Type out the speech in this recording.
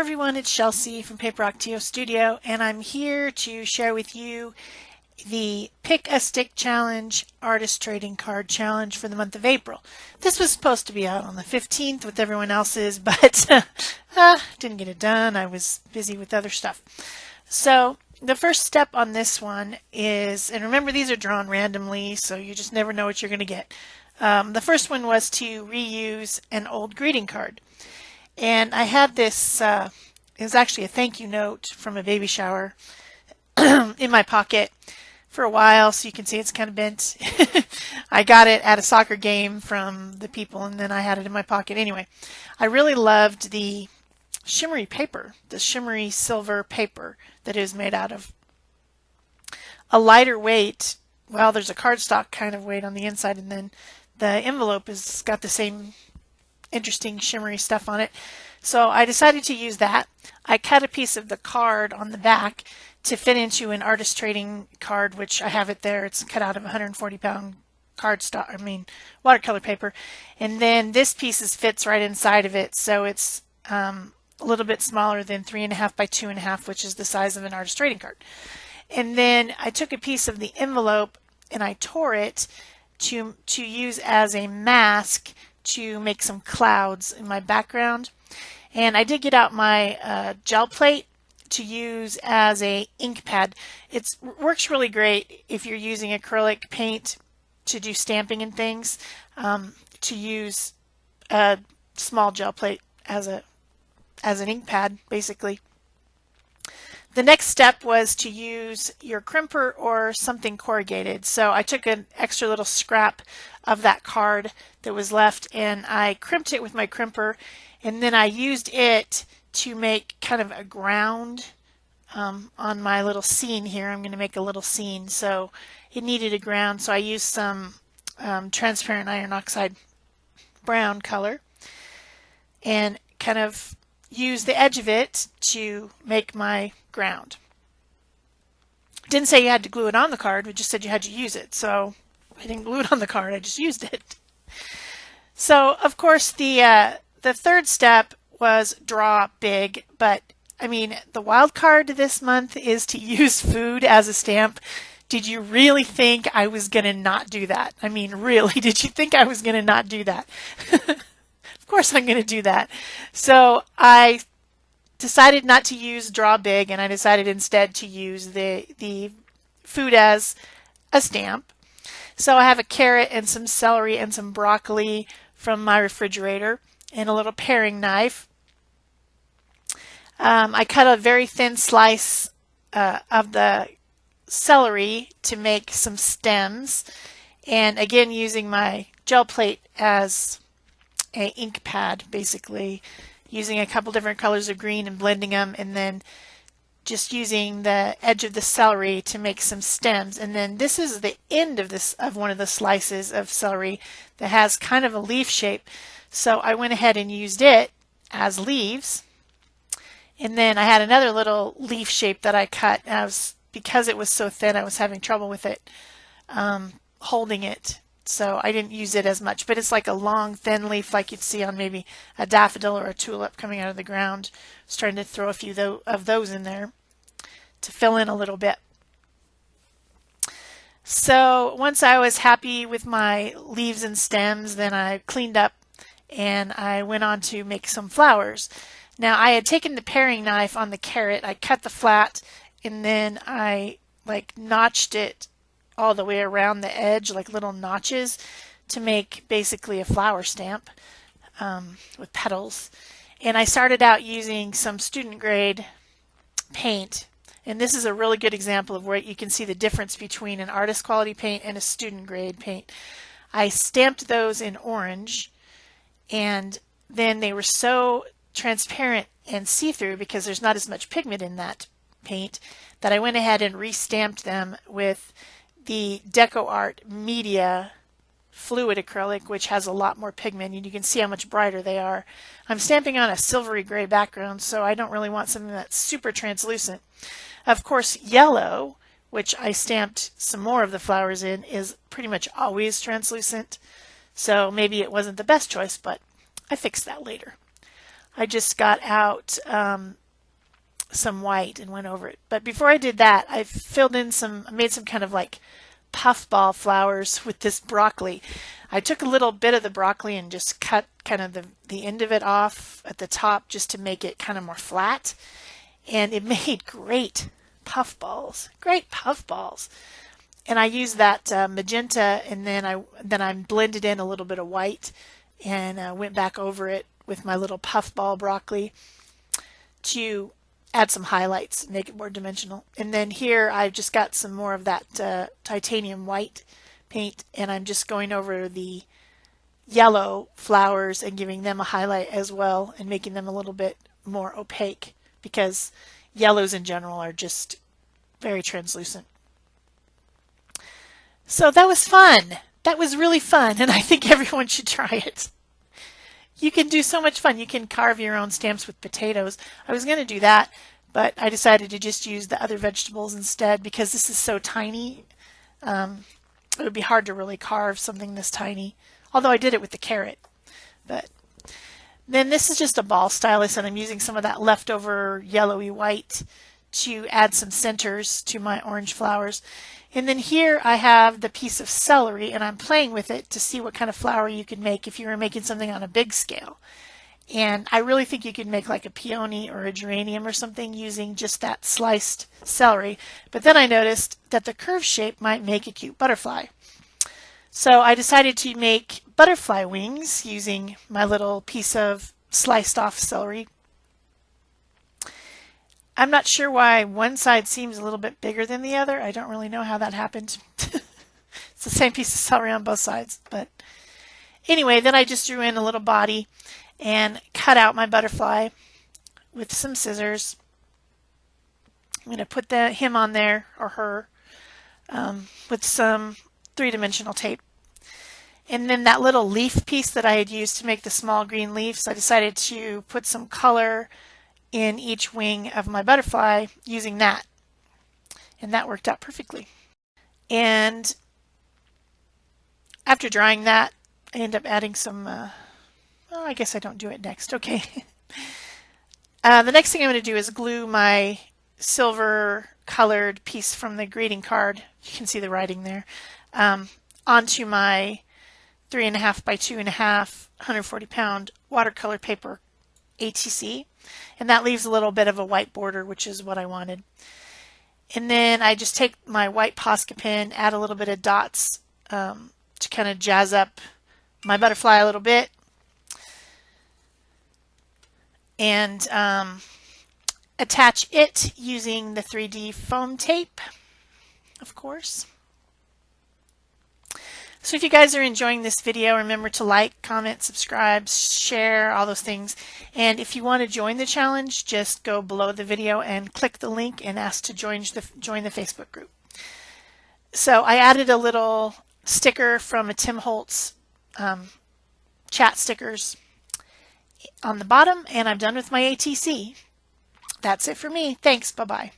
everyone, it's Chelsea from Paper Rock TO Studio, and I'm here to share with you the Pick a Stick Challenge Artist Trading Card Challenge for the month of April. This was supposed to be out on the 15th with everyone else's, but didn't get it done. I was busy with other stuff. So the first step on this one is, and remember these are drawn randomly, so you just never know what you're going to get. The first one was to reuse an old greeting card. And I had this, it was actually a thank you note from a baby shower in my pocket for a while, so you can see it's kind of bent. I got it at a soccer game from the people, and then I had it in my pocket. Anyway, I really loved the shimmery paper, the shimmery silver paper that it is made out of. A lighter weight, well, there's a cardstock kind of weight on the inside, and then the envelope has got the same interesting shimmery stuff on it. So I decided to use that. I cut a piece of the card on the back to fit into an artist trading card, which I have it there. It's cut out of 140-pound watercolor paper. And then this piece fits right inside of it, so it's a little bit smaller than 3.5 by 2.5, which is the size of an artist trading card. And then I took a piece of the envelope and I tore it to use as a mask to make some clouds in my background. And I did get out my gel plate to use as a ink pad. It works really great if you're using acrylic paint to do stamping and things, to use a small gel plate as an ink pad, basically. The next step was to use your crimper or something corrugated. So I took an extra little scrap of that card that was left and I crimped it with my crimper, and then I used it to make kind of a ground on my little scene here. I'm going to make a little scene, so it needed a ground, so I used some transparent iron oxide brown color and kind of use the edge of it to make my ground. Didn't say you had to glue it on the card, it just said you had to use it. So I didn't glue it on the card, I just used it. So of course the third step was draw big, but I mean the wild card this month is to use food as a stamp. Did you really think I was going to not do that? I mean, really, did you think I was going to not do that? Of course I'm going to do that. So I decided not to use draw big, and I decided instead to use the food as a stamp. So I have a carrot and some celery and some broccoli from my refrigerator and a little paring knife. I cut a very thin slice of the celery to make some stems, and again using my gel plate as an ink pad, basically using a couple different colors of green and blending them, and then just using the edge of the celery to make some stems. And then this is the end of one of the slices of celery that has kind of a leaf shape, so I went ahead and used it as leaves. And then I had another little leaf shape that I cut, and because it was so thin I was having trouble with it holding it, so I didn't use it as much, but it's like a long thin leaf like you'd see on maybe a daffodil or a tulip coming out of the ground. I was trying to throw a few of those in there to fill in a little bit. So once I was happy with my leaves and stems, then I cleaned up and I went on to make some flowers. Now I had taken the paring knife on the carrot, I cut the flat, and then I notched it all the way around the edge, like little notches, to make basically a flower stamp with petals. And I started out using some student grade paint, and this is a really good example of where you can see the difference between an artist quality paint and a student grade paint. I stamped those in orange, and then they were so transparent and see-through because there's not as much pigment in that paint that I went ahead and re-stamped them with the Deco Art Media fluid acrylic, which has a lot more pigment, and you can see how much brighter they are. I'm stamping on a silvery gray background, so I don't really want something that's super translucent. Of course, yellow, which I stamped some more of the flowers in, is pretty much always translucent, so maybe it wasn't the best choice, but I fixed that later. I just got out some white and went over it. But before I did that, I made some kind of like puffball flowers with this broccoli. I took a little bit of the broccoli and just cut kind of the end of it off at the top just to make it kind of more flat. And it made great puffballs, And I used that magenta, and then I blended in a little bit of white and went back over it with my little puffball broccoli to add some highlights, make it more dimensional. And then here I've just got some more of that titanium white paint, and I'm just going over the yellow flowers and giving them a highlight as well and making them a little bit more opaque because yellows in general are just very translucent. So that was fun. That was really fun, and I think everyone should try it. You can do so much fun. You can carve your own stamps with potatoes. I was going to do that, but I decided to just use the other vegetables instead because this is so tiny. It would be hard to really carve something this tiny, although I did it with the carrot. But then this is just a ball stylus, and I'm using some of that leftover yellowy white to add some centers to my orange flowers. And then here I have the piece of celery, and I'm playing with it to see what kind of flower you could make if you were making something on a big scale. And I really think you could make like a peony or a geranium or something using just that sliced celery. But then I noticed that the curve shape might make a cute butterfly. So I decided to make butterfly wings using my little piece of sliced off celery. I'm not sure why one side seems a little bit bigger than the other. I don't really know how that happened. It's the same piece of celery on both sides. But anyway, then I just drew in a little body and cut out my butterfly with some scissors. I'm going to put him on there, or her, with some three-dimensional tape. And then that little leaf piece that I had used to make the small green leaves, I decided to put some color in each wing of my butterfly using that. And that worked out perfectly. And after drying that, I end up adding some, oh, I guess I don't do it next. Okay. The next thing I'm going to do is glue my silver colored piece from the greeting card. You can see the writing there. Onto my 3.5 by 2.5 140-pound watercolor paper ATC, and that leaves a little bit of a white border, which is what I wanted. And then I just take my white Posca pen, add a little bit of dots to kind of jazz up my butterfly a little bit, and attach it using the 3D foam tape, of course. So if you guys are enjoying this video, remember to like, comment, subscribe, share, all those things. And if you want to join the challenge, just go below the video and click the link and ask to join the Facebook group. So I added a little sticker from a Tim Holtz chat stickers on the bottom, and I'm done with my ATC. That's it for me. Thanks. Bye-bye.